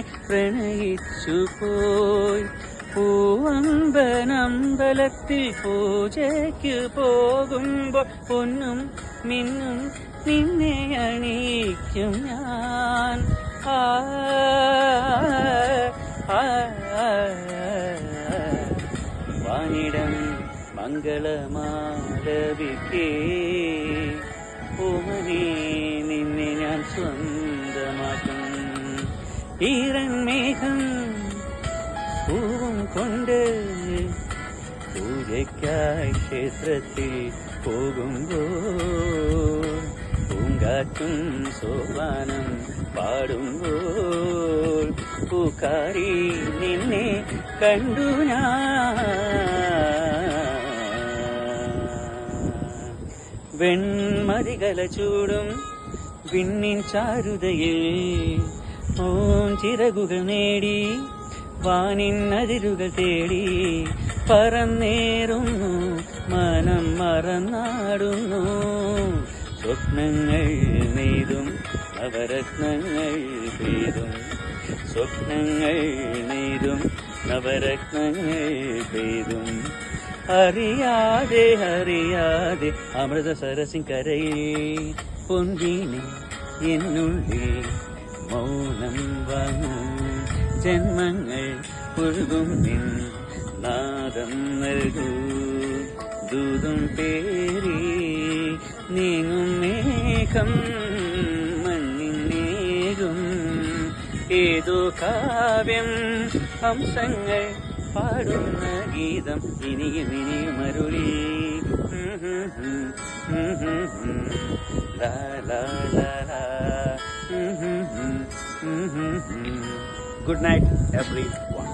പ്രണയിച്ചു പോയി. പൂവമ്പനമ്പലത്തിൽ പൂജയ്ക്ക് പോകുമ്പോൾ പൊന്നും മിന്നും നിന്നെ അണിയിക്കും ഞാൻ. വാനിടം മംഗളമാലപിക്കേ ഓമനേ നിന്നെ ഞാൻ സ്വന്തമാക്കും. ഈറൻമേഘം പൂവും കൊണ്ട് പൂജയ്ക്കായി ക്ഷേത്രത്തിൽ പോകുമ്പോൾ പൂങ്കാറ്റും സോപാനം പാടുമ്പോൾ പൂക്കാരി നിന്നെ കണ്ടു ഞാൻ. വെൺമതികല ചൂടും വിണ്ണിൻ ചാരുതയിൽ ചിറകുകൾ നേടി വാനിൻ അതിരുകൾ തേടി പറന്നേറുന്നു മനം മറന്നാടുന്നു. സ്വപ്നങ്ങൾ നെയ്തും നവരത്നങ്ങൾ പെയ്തും സ്വപ്നങ്ങൾ നെയ്തും നവരത്നങ്ങൾ പെയ്തും അറിയാതെ അറിയാതെ അമൃത സരസിൻ കരയിൽ പൊൻവീണി എന്നുള്ളിൽ മൗനം വന്നു. ജന്മങ്ങൾ ഒഴുകും നിൻ നാദം നൽകൂ. ദൂതും പേരി നീങ്ങും മേഘം മണ്ണിനേകും ഏതോ കാവ്യം ഹംസങ്ങൾ പാടുന്ന ഗീതം ഇനിയും ഇനിയും അരുളി. ലാ ലാ ലാ ലാ. Good night, everyone.